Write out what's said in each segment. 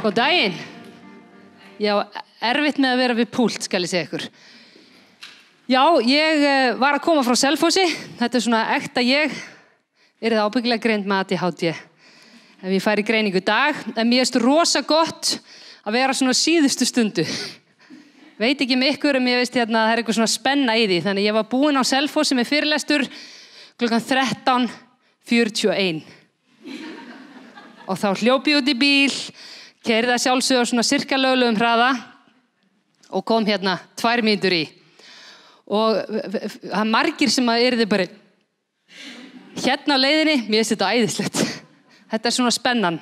Góð daginn. Já, erfitt með að vera við púlt, skal ég segja ykkur. Já, ég var að koma frá Selfossi. Þetta svona ekta ég. Það ábyggilega greind með ADHD. Ef ég færi greiningu í dag. En mér finnst rosa gott að vera svona síðustu stundu. Veit ekki með ykkur, en ég veist hérna að það eitthvað svona spenna í því. Þannig ég var búin á Selfossi með fyrirlestur klukkan 13:41. Og þá hljóp ég út í bíl, keyrði að sjálfsögðu á svona sirka löglegum hraða og kom hérna 2 mínútur í. Og það margir sem að yrði bara hérna á leiðinni, mér finnst þetta æðislegt. Þetta svona spennan.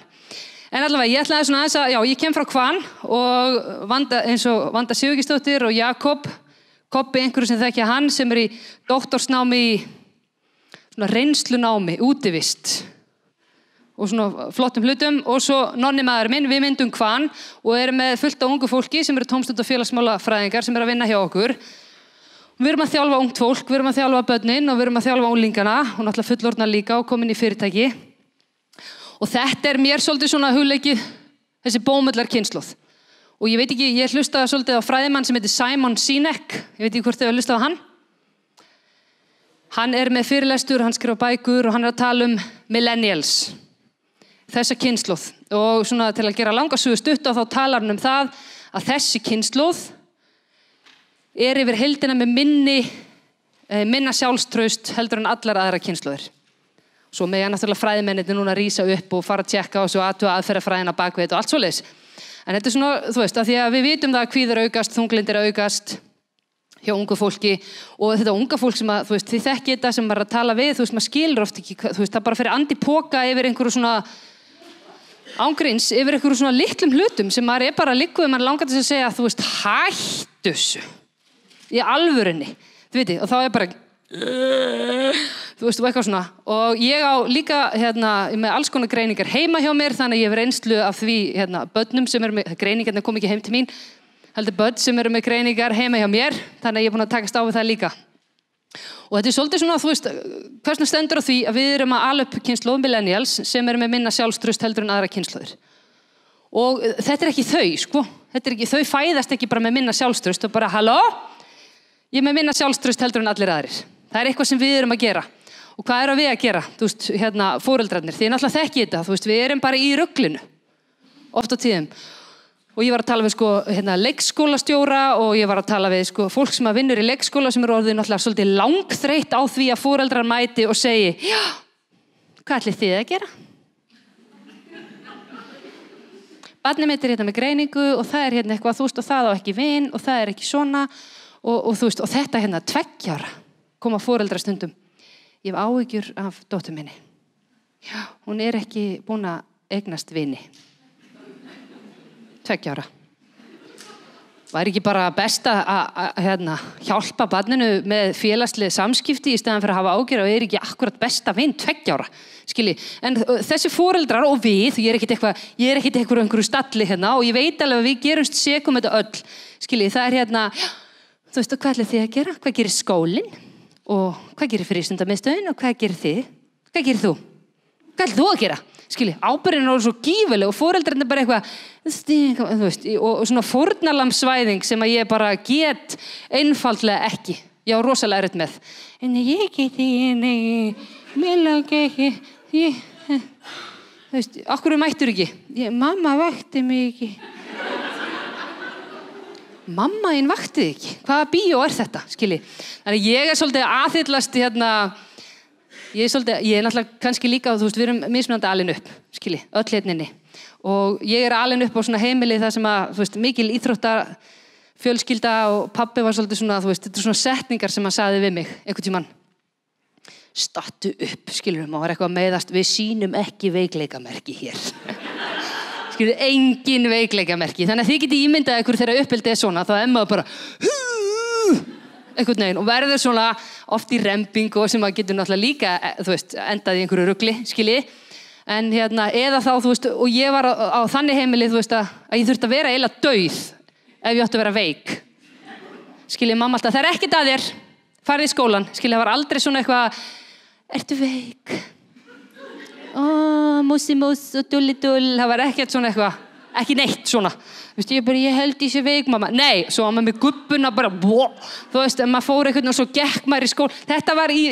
En allavega, ég ætlaði svona aðeins að, já, ég kem frá Hvan og eins og Vanda Sigurgeirsdóttir og Jakob, Kobbi, einhverju sem þekkja hann, sem í doktorsnámi í svona reynslunámi, útivist. Og svona flottum hlutum og svo nonni maður minn, við myndum Hvan og erum með fullt af ungu fólki sem eru tómstund- og félagsmálafræðingar sem eru að vinna hjá okkur. Við erum að þjálfa ungt fólk, við erum að þjálfa börnin og við erum að þjálfa unglingana og náttúrulega fullorðna líka og komin í fyrirtæki. Og þetta mér svolítið svona hugleikið, þessi bómullarkynslóð. Og ég veit ekki, ég hlustaði svolítið á fræðimann sem heitir Simon Sinek, ég veit ekki hvort þið hafa hlustað á hann. Hann með fyrirlestur, hann skrifa bækur og hann að tala millennials. Þessa kynslóð og svona til að gera langa sögu stutt og þá talar hann það að þessi kynslóð yfir heildina með minna sjálfstraust heldur en allar aðra kynslóðir. Svo með ég náttúrulega fræðimennirnir núna rísa upp og fara að tjekka og svo athuga aðferðafræðina bakvið og allt svoleiðis. En þetta svona, þú veist, að því að við vitum það að kvíðar aukast, þunglindir aukast hjá ungu fólki og þetta unga fólk sem að, þú veist, þið þekkið þetta sem maður að tala við, þú veist, maður skilur oft ekki, þú veist, það bara fyrir andi póka yfir einhverju svona ángríns yfir einhverju svona litlum hlutum sem maður bara ligguð, maður langar til að segja, þú veist, hættu þessu í alvörunni, þú veit, og þá bara þú veist, og eitthvað svona og ég á líka, með alls konar greiningar heima hjá mér, þannig að ég hef reynslu af því, börnum sem með greiningarnir kom ekki heim til mín, heldur börn sem með greiningar heima hjá mér, þannig að ég er búin að takast á við það líka. Og þetta svolítið svona, þú veist, hvernig stendur á því að við erum að ala upp kynslóð millennials sem með minna sjálfstraust heldur en aðra kynslóðir. Og þetta ekki þau, sko. Þetta ekki, þau fæðast ekki bara með minna sjálfstraust og bara, halló? Ég með minna sjálfstraust heldur en allir aðrir. Það eitthvað sem við erum að gera. Og hvað erum við að gera? Þú veist, foreldrarnir. Þið náttúrulega þekkið þetta, þú veist, við erum bara í ruglinu. Oft á tíðum. Og ég var að tala við leikskólastjóra og ég var að tala við fólk sem að vinnur í leikskóla sem orðið náttúrulega svolítið langþreytt á því að foreldrar mæti og segi, já, hvað ætlið þið að gera? Barnið mitt með greiningu og það eitthvað, þú veist, og það á ekki vin og það ekki svona og þú veist, og þetta 2 ára koma foreldrar stundum. Ég hef áhyggjur af dóttur minni. Já, hún ekki búin að eignast vini. 2 ára. Væri ekki bara best að hjálpa barninu með félagsleg samskipti í staðan fyrir að hafa ágjör og ekki akkurat besta vin 2 ára. Skilji, en þessi foreldrar og við, ég er ekkert einhverju stalli og ég veit alveg að við gerumst sekum þetta öll. Skilji, það þú veist, hvað ætlið þið að gera? Hvað gerir skólinn? Og hvað gerir frístundamiðstöðin? Og hvað gerir þið? Hvað gerir þú? Hvað ætlið þú að gera? Skilji, ábyrgðin er svo gífuleg og foreldrarnir bara eitthvað, þú veist, og svona fórnarlamsvæðing sem að ég bara get einfaldlega ekki. Ég á rosalega erfitt með. En ég get ekki, mér langar ekki, þú veist, okkur mættur ekki? Mamma vakti mig ekki. Mamma þín vakti þig ekki? Hvaða bíó þetta, skilji? Þannig ég svolítið aðhyllast ég er náttúrulega kannski líka, þú veist, við erum mismunandi alin upp, skilji, öll hérna. Og ég alin upp á svona heimili þar sem að, þú veist, mikil íþrótta fjölskylda og pabbi var svolítið svona, þú veist, þetta svona setningar sem hann sagði við mig, einhvern tímann. Stattu upp, skilur, maður var eitthvað að meiðast, við sýnum ekki veikleikamerki hér. Skilur, engin veikleikamerki. Þannig að þið getið ímyndað ykkur þegar uppeldið svona, þá maður bara einhvern veginn og verður svona oft í rembingu sem að getur náttúrulega líka, þú veist, endað í einhverju rugli, skilji. En eða þá, þú veist, og ég var á þannig heimili, þú veist, að ég þurfti að vera eiginlega dauð ef ég átti að vera veik. Skilji, mamma alltaf, það ekkert að þér, farið í skólan. Skilji, það var aldrei svona eitthvað, ertu veik? Músi mús og dulli dull, það var ekkert svona eitthvað. ekki neitt svona. Þú veist, ég held í sér veik, mamma. Nei, svo var maður með gubbuna bara, þú veist, maður fór einhvern og svo gekk maður í skól. Þetta var í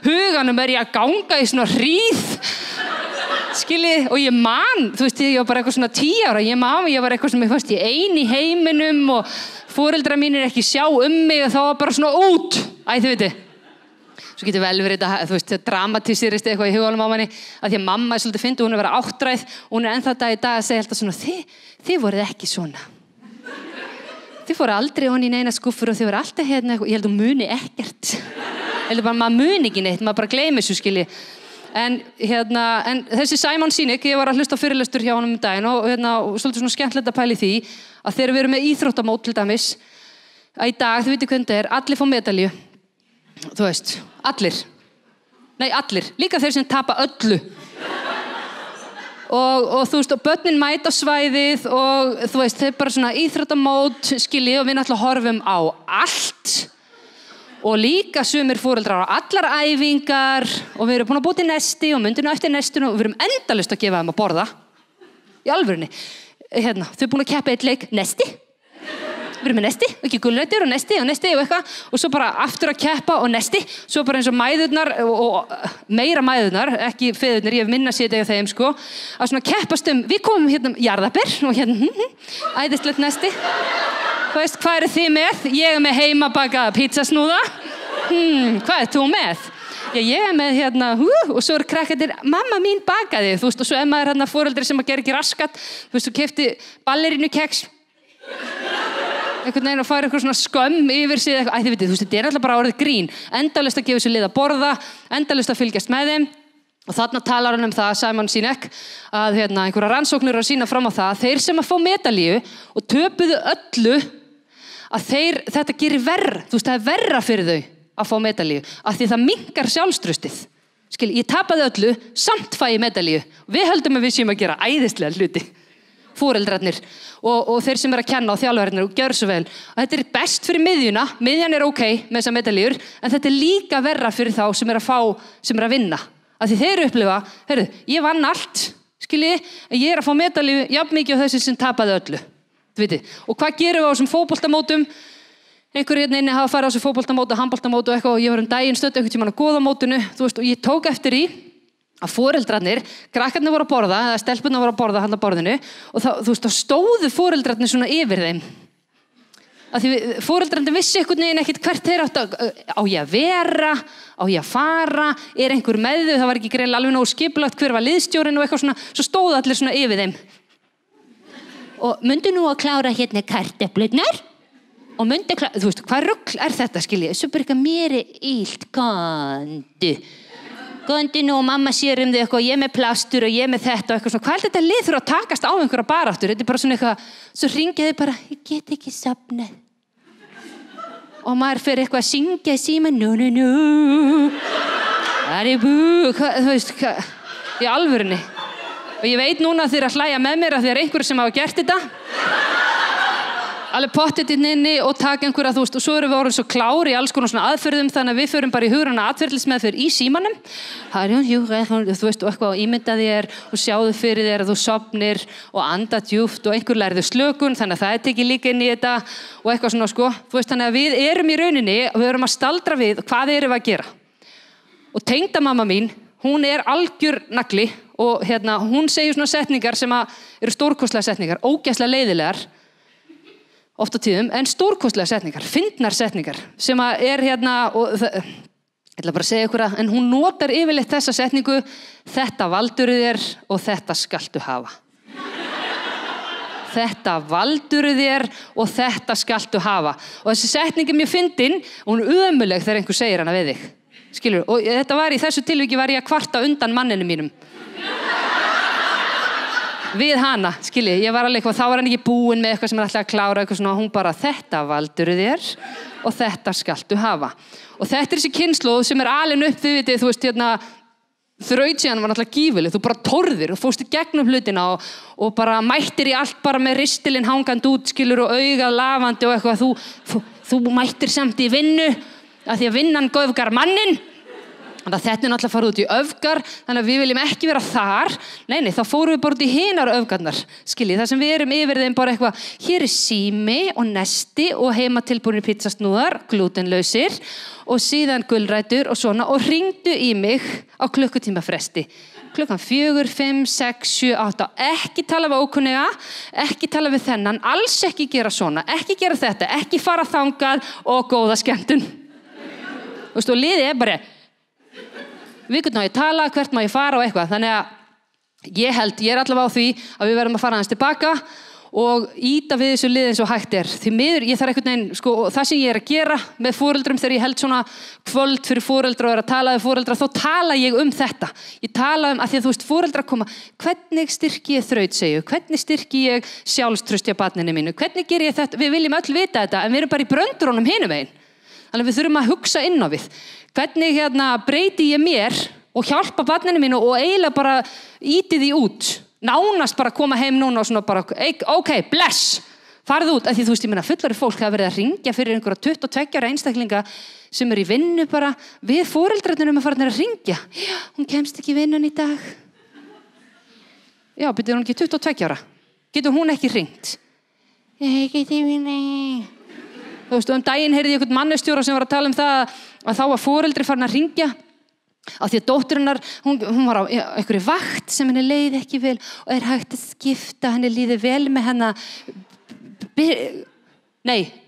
huganum ég að ganga í svona hríð. Skiljið, og ég man, þú veist, ég var bara eitthvað svona 10 ára, ég var eitthvað sem ég fannst ég ein í heiminum og foreldrar mínir ekki sjá mig og þá var bara svona út. Þið veitir. Svo getur vel verið þetta, þú veist, dramatísirist eitthvað í huganum á manni, að því að mamma svolítið fyndi, hún vera áttræð og hún ennþá dag í dag að segja alltaf svona, þið voruð ekki svona. Þið fóru aldrei honni í neina skúffur og þið voru alltaf eitthvað, ég held að muni ekkert. Ég held bara, maður muni ekki neitt, maður bara gleymi þessu, skiljið. En þessi Simon Sinek, ég var að hlusta á fyrirlestur hjá honum daginn og svolítið svona skemmtilegt að pæla í því að þegar við erum með íþróttamót til dæmis að í dag, þið vitið hvernig það allir fá medalíu, þú veist, allir, líka þeir sem tapa öllu og þú veist, og börnin mæta á svæðið og þú veist, þeir bara svona íþróttamót skiljið og við náttúrulega horfum á allt og líka sumir foreldrar á allar æfingar og við erum búin að búa til nesti og myndinu eftir nestinu og við erum endalaust að gefa þeim að borða í alvörunni. Þau erum búin að keppa eitt leik nesti. Við erum með nesti, ekki gulrætur og nesti og eitthvað og svo bara aftur að keppa og nesti, svo bara eins og mæðurnar og meira mæðurnar, ekki feðurnar, ég hef minna séð þeim sko, að svona keppast við komum jarðarber og æðislegt nesti. Þú veist, hvað þið með? Ég með heimabakaða pizzasnúða. Hvað þú með? Já, ég með og svo krakkarnir, mamma mín bakaði, þú veist, og svo maður foreldri sem að gera ekki raskat, þú veist, þú keypti ballerínu keks. Einhvern veginn og fær eitthvað svona skömm yfir sig eitthvað, þið vitið, þú veist, þetta alltaf bara orðið grín. Endalaust að gefa sér lið að borða, endalaust að fylgjast með þeim. Og þarna talar hann það, Simon Sinek, að einhverja rannsóknir að sýna fram á það, þeir sem að fá medalíu og töpuðu öllu að þetta gerir verra, þú veist, það verra fyrir þau að fá medalíu, af því það minnkar sjálfstraustið. Ég tapaði öllu, samt fæ ég medalíu. Við höldum að við séum að gera æðislega hluti, foreldrarnir og þeir sem að kenna á þjálfarnir og gjör svo vel. Og þetta best fyrir miðjuna, miðjan ok með þessar medalíur, en þetta líka verra fyrir þá sem að vinna. Af því þeir upplifa, ég vann allt, skiljið, en ég að fá medalíu jafn mikið á þessi sem tapaði öllu. Og hvað gerum við á þessum fótboltamótum? Einhverjir inni hafa farið á þessu fótboltamótu, handboltamótu og eitthvað og ég var daginn stödd einhvern tímann á góðamótinu, þú veist, og ég tók eftir í að foreldrarnir, krakkarnir voru að borða, eða stelpurnar voru að borða hann að borðinu og þú veist, þá stóðu foreldrarnir svona yfir þeim. Að því foreldrarnir vissi einhvern veginn ekkert hvert þeir áttu á ég að vera, á ég að fara, einhver með þau, það var ekki greinilega alveg nógu skipulagt, hver var liðsstjórinn og eitthvað svona, svo stóðu allir svona yfir þeim. Og myndu nú að klára kartöflurnar og myndu klára, þú veist, hvað rugl þetta, skiljið? Svo bara eitthvað mér illt, góðandi nú og mamma sér þig eitthvað, ég með plástur og ég með þetta og eitthvað svona, hvað þetta lið þurfa að takast á einhverja baráttur? Þetta bara svona eitthvað, svo hringiði bara, ég get ekki sofnað. Og maður fyrir eitthvað að syngja í símann, nú, þú veist, í alvörunni. Og ég veit núna að þeir að hlæja með mér að þeir einhverju sem hafa gert þetta. Alveg pottið inni og taka einhverja, þú veist, og svo erum við orðin svo klári í alls konar svona aðferðum, þannig að við förum bara í hugræna atferlismeðferð í símanum. Þú veist, og eitthvað ímynda þér og sjáðu fyrir þér að þú sofnir og anda djúpt og einhver lærðu slökun, þannig að það tekið líka inn í þetta og eitthvað svona, sko. Þú veist, þannig að við erum í rauninni og við erum að staldra við hvað erum við að gera. Og tengdamamma mín, hún algjör nagli og hún segir svona setningar sem eru stórkostlegar setningar, ógeðslega leiðilegar oft á tíðum, en stórkostlegar setningar, fyndnar setningar, sem og ég ætla bara að segja ykkur en hún notar yfirleitt þessa setningu, þetta valdur þér og þetta skaltu hafa. Þetta valdur þér og þetta skaltu hafa. Og þessi setning mjög fyndin, og hún ömuleg þegar einhver segir hana við þig. Skilur, og þetta var í þessu tilviki var ég að kvarta undan manninu mínum. Við hana, skilji, ég var alveg eitthvað, þá var hann ekki búinn með eitthvað sem hann ætlaði að klára, eitthvað svona, hún bara, þetta valdur þér og þetta skaltu hafa. Og þetta þessi kynslóð sem alin upp, þið vitið, þú veist, þraut síðan var náttúrulega gífuleg, þú bara torðir og fórst í gegnum hlutina og bara mættir í allt bara með ristilinn hangandi út, skilur, og augað lafandi og eitthvað, þú mættir samt í vinnu, af því að vinnan göfgar mannin, Þannig að þetta náttúrulega fara út í öfgar, þannig að við viljum ekki vera þar. Nei, þá fórum við bara út í hinar öfgarnar, skiljið. Það sem við erum yfir þeim bara eitthvað, hér sími og nesti og heimatilbúnir pizzasnúðar, glútenlausir og síðan gulrætur og svona og hringdu í mig á klukkutíma fresti. Klukkan 4, 5, 6, 7, 8. Ekki tala við ókunniga, ekki tala við þennan, alls ekki gera svona, ekki gera þetta, ekki fara þangað og góða skemmtun. Og liðið bara við getum að tala, hvert má ég fara og eitthvað. Þannig að ég er allavega á því að við verðum að fara aðeins tilbaka og íta við þessu lið eins og hægt er. Því miður, ég þarf einhvern veginn, það sem ég að gera með foreldrum þegar ég held svona kvöld fyrir foreldra og að tala við foreldra, þá tala ég þetta. Ég tala að því að foreldra koma, hvernig styrki ég þrautseigju, hvernig styrki ég sjálfstrausti á barninu mínu, hvernig ger ég þetta, við viljum öll vita þetta, en við erum bara í bröndurunum hinum megin. Þannig við þurfum að hugsa inn á við. Hvernig breyti ég mér og hjálpa barninu mínu og eiginlega bara íti því út. Nánast bara koma heim núna og svona bara, ok, bless, farðu út. Af því ég meina fullari fólk hafa verið að hringja fyrir einhverja 22 ára einstaklinga sem í vinnu bara, við foreldrarnir farnir að hringja. Já, hún kemst ekki í vinnun í dag. Já, byrjuð hún ekki 22 ára? Getur hún ekki hringt? Ég geti vinnu. Daginn heyrði ég einhvern mannustjóra sem var að tala það að þá var foreldri farin að hringja af því að dótturinnar, hún var á einhverju vakt sem henni leið ekki vel og hægt að skipta, henni líði vel með hennar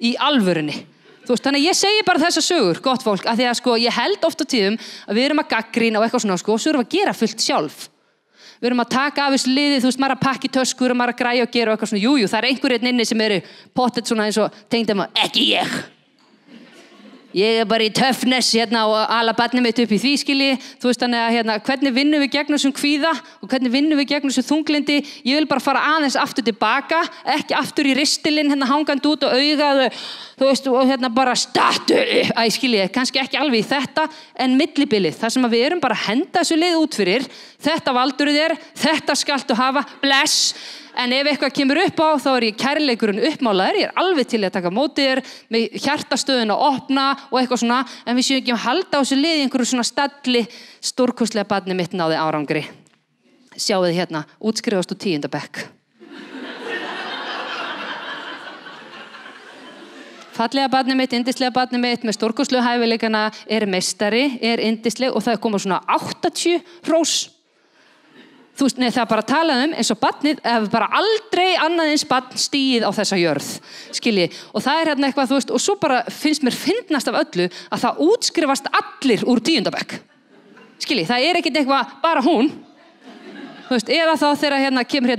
í alvörunni. Þannig að ég segi bara þessa sögur, gott fólk, af því að ég held oft á tíðum að við erum að gagnrýna og eitthvað svona og svo erum við að gera fullt sjálf. Við erum að taka af þessu liði, maður að pakka í töskur og maður að græja og gera og eitthvað svona, jú, það einhverjum inni sem eru pottet svona eins og tengdum að, ekki ég. Ég bara í toughness og ala barnið mitt upp í því, skilji. Þannig að hvernig vinnum við gegn þessum kvíða og hvernig vinnum við gegn þessum þunglindi. Ég vil bara fara aðeins aftur tilbaka, ekki aftur í ristilinn, hangandi út og augaðu, og bara statu, skilji, kannski ekki alveg í þetta, en millibilið, þar sem við erum bara að henda þessu lið út fyrir, þetta valdur þér, þetta skaltu hafa, bless. En ef eitthvað kemur upp á, þá ég kærleikurinn uppmálaður, ég alveg til að taka mótið þér, með hjartastöðun að opna og eitthvað svona, en við séum ekki að halda á þessu liði einhverju svona stalli, stórkostlega barnið mitt náði árangri. Sjáu þið útskrifast úr 10. bekk. Fallega barnið mitt, yndislega barnið mitt, með stórkostlegu hæfileikana, meistari, yndisleg og það koma svona 80 hrós. Það bara talað eins og barnið ef bara aldrei annað eins barn stigið á þessa jörð, skilji. Og það eitthvað, og svo bara finnst mér fyndnast af öllu að það útskrifast allir úr 10. bekk. Skilji, það ekkert eitthvað bara hún. Eða þá þegar kemur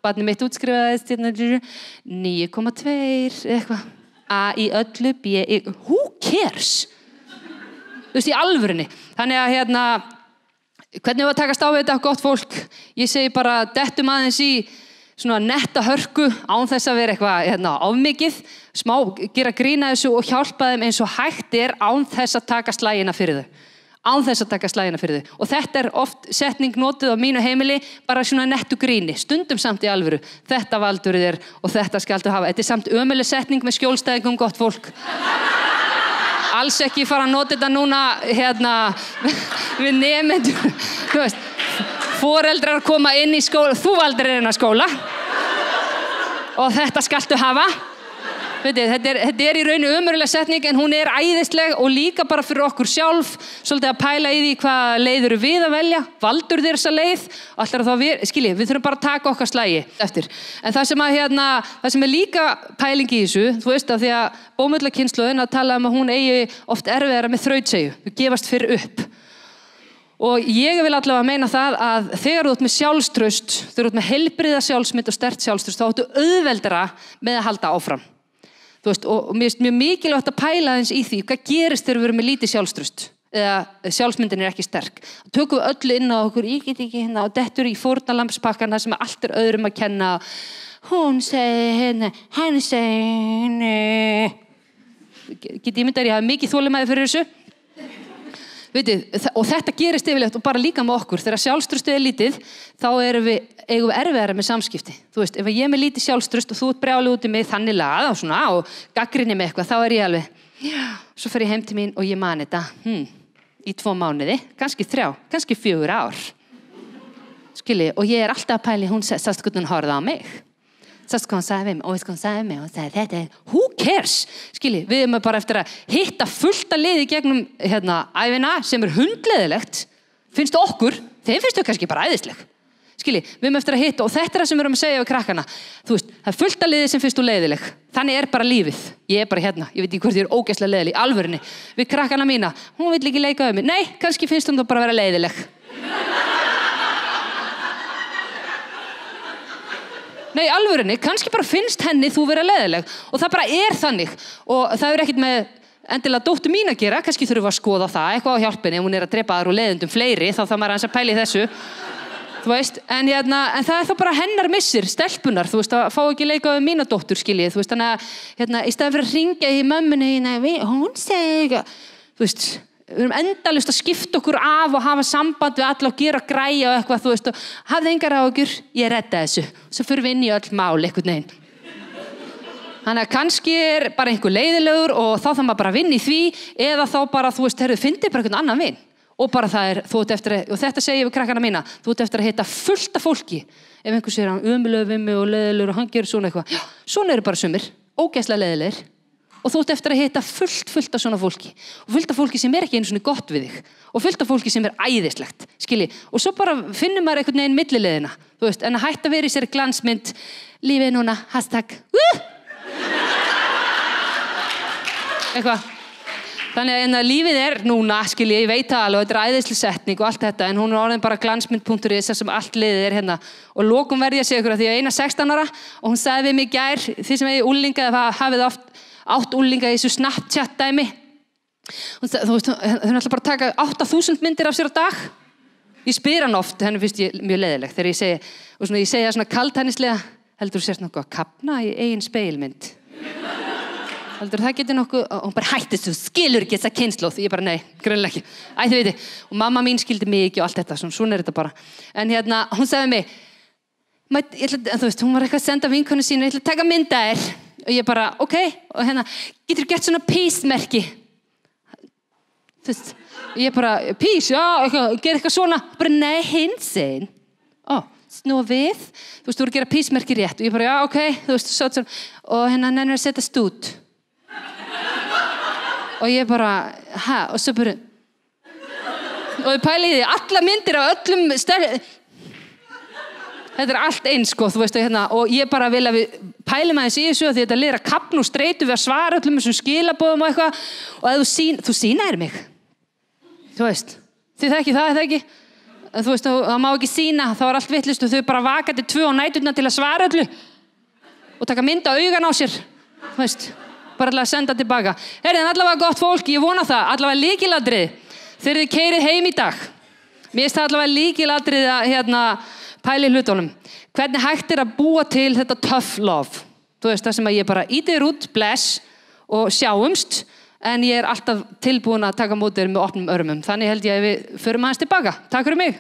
barnið mitt útskrifaðist 9,2 eitthvað. A í öllu, B í, who cares? Í alvörunni. Þannig að hvernig við að takast á þetta, gott fólk? Ég segi bara, dettum aðeins í svona netta hörku án þess að vera eitthvað ofmikið, smá gera grína þessu og hjálpa þeim eins og hægt án þess að taka slagina fyrir þau. Án þess að taka slagina fyrir þau. Og þetta oft setning notuð á mínu heimili, bara svona nettu gríni, stundum samt í alvöru. Þetta valdur þér og þetta skaltu hafa. Þetta samt ömuleg setning með skjólstæðingum, gott fólk. Alls ekki fara að nota þetta núna við nemendur. Foreldrar koma inn í skóla, þú valdir þennan skóla og þetta skaltu hafa. Þetta í raun ömurlega setning en hún æðisleg og líka bara fyrir okkur sjálf svolítið að pæla í því hvað leið eru við að velja, valdur þér þessa leið allar þá við þurfum bara að taka okkar slagi eftir. En það sem það sem líka pæling í þessu, þú veist að því að bómullakynslóðin að tala að hún eigi oft erfiðara með þrautseigju, þau gefast fyrir upp. Og ég vil allavega meina það að þegar þú ert með sjálfstraust, þegar þú ert með heilbrigða sjálfsmynd og sterkt sjálfstraust, þá áttu auðveldara með að halda áfram. Þú veist, og mér finnst mjög mikilvægt að pæla eins í því, hvað gerist þegar við erum með lítið sjálfstraust eða sjálfsmyndin ekki sterk. Þá tökum við öllu inn á okkur, ég get ekki og dettur í fórnarlambspakkanna sem allt öðrum að kenna. Hún segi hann segi Get ég myndar, ég hafa mikið þolinmæði fyrir þessu. Og þetta gerist yfirleitt og bara líka með okkur. Þegar sjálfstraustið lítið, þá eigum við erfiðara með samskipti. Þú veist, ef ég með lítið sjálfstraust og þú ert brjáluð út í mig þannig lagað og svona og gagnrýni með eitthvað, þá ég alveg, já, svo fer ég heim til mín og ég man þetta. í 2 mánuði, kannski 3, kannski 4 ár. Skilji, og ég alltaf að pæli, hún sást hvernig hún horfði á mig. Sást hvað hún sagði við mig, og veist hvað hún sagði við mig, og sagði þetta, who cares? Skilji, við erum bara eftir að hitta fullt að liði gegnum ævina sem hundleiðilegt, finnst okkur, þeim finnst þau kannski bara æðisleg. Skilji, við erum eftir að hitta og þetta sem við erum að segja við krakkana. Þú veist, það fullt að liði sem finnst þú leiðileg. Þannig bara lífið. Ég bara ég veit ekki hvort ég ógeðslega leiðileg í alvörunni. Við krakkana mína, hún vill ekki leika við mig. Nei, kannski finnst hún þá bara að vera leiðileg. Nei, í alvörunni, kannski bara finnst henni þú vera leiðileg. Og það bara þannig. Og það ekkert með endilega dóttur mín að gera. Kannski þurfum við að skoða það, eitthvað á hjálpinni. Ef hún að drepa aðra og leiðendum fleiri, þá þarf maður aðeins að pæla í þessu. Þú veist, en það þá bara hennar missir, stelpunar, þú veist, að fá ekki leika við mína dóttur, skiljið, þú veist, þannig að í staðinn fyrir að hringja í mömmunni, hún segi, þú veist, við erum endalaust að skipta okkur af og hafa samband við alla og gera græja og eitthvað, þú veist, og hafði engar áhyggjur, ég redda þessu, svo fyrir við inn í öll mál, einhvern veginn. Þannig að kannski bara einhver leiðilegur og þá þarf maður bara að vinna í því, eða þá bara, þú veist, fyndið bara einhvern annan vin. Og bara þú ert eftir og þetta segi ég við krakkana mína, þú ert eftir að hitta fullt af fólki. Ef einhver segir hann ömulegur við mig og leiðilegur og hann gerir svona eitthvað. Já, svona eru bara sumir, ógeðslega leiðilegir. Og þú ert eftir að hitta fullt af svona fólki. Og fullt af fólki sem ekki einu svona gott við þig. Og fullt af fólki sem æðislegt, skilji. Og svo bara finnur maður einhvern veginn millileiðina, þú veist, en að hætta að vera í sér glansmynd, lífið núna, #. Þannig að lífið núna, skilji, ég veit það alveg, þetta æðisleg setning og allt þetta, en hún orðin bara glansmynd.is þar sem allt liðið hérna. Og lokum verði ég að segja ykkur að því að eina 16 ára og hún sagði við mig í gær, því sem ég úlinga eða hafið átt úlinga í þessu Snapchat dæmi. Hún sagði, þú veist, þau ætla bara að taka 8000 myndir af sér á dag. Ég spyr hann oft, henni finnst ég mjög leiðilegt þegar ég segi, og svona, ég segi það svona kaldhæðnislega, heldur þú sérst nokkuð að kapna í eigin speilmynd? Heldur það getur nokkuð, og hún bara hættist, þú skilur ekki þessa kynslóð. Ég bara, nei, greinilega ekki. Þið veitir. Og mamma mín skildi mig ekki og allt þetta, svona þetta bara. En hún sagði mig, þú veist, hún var eitthvað að senda vinkonu sína, ég ætla að taka mynda þér. Og ég bara, ok, og getur gert svona peace-merki? Þú veist, ég bara, peace, já, ger eitthvað svona. Bara, nei, hinsinn. Snúa við, þú veist, þú voru að gera peace-merki rétt. Og ég bara, já, ok, þú veist, svona. Og nennir að setja stút. Og ég bara, og svo bara og ég pæli í því, alla myndir af öllum þetta allt eins, sko, þú veist, og ég bara vil að við pælum aðeins í þessu því þetta lera kapn og streitu við að svara öllum þessum skilabóðum og eitthvað og að þú sýnaðir mig þú veist, þið þekki það, það ekki þú veist, það má ekki sýna, þá allt vitlaust og þau bara vaka til 2 á næturnar til að svara öllu og taka mynd á augan á sér þú veist bara alltaf að senda tilbaka. En allavega gott fólk, ég vona það, allavega lykilatriði. Þegar þið keyrið heim í dag. Mér finnst það allavega lykilatriði að pæla í hlutunum. Hvernig hægt að búa til þetta tough love? Þú veist það sem að ég bara ýti þér út, bless og sjáumst, en ég alltaf tilbúin að taka móti þér með opnum örmum. Þannig held ég að við förum aðeins tilbaka. Takk fyrir mig.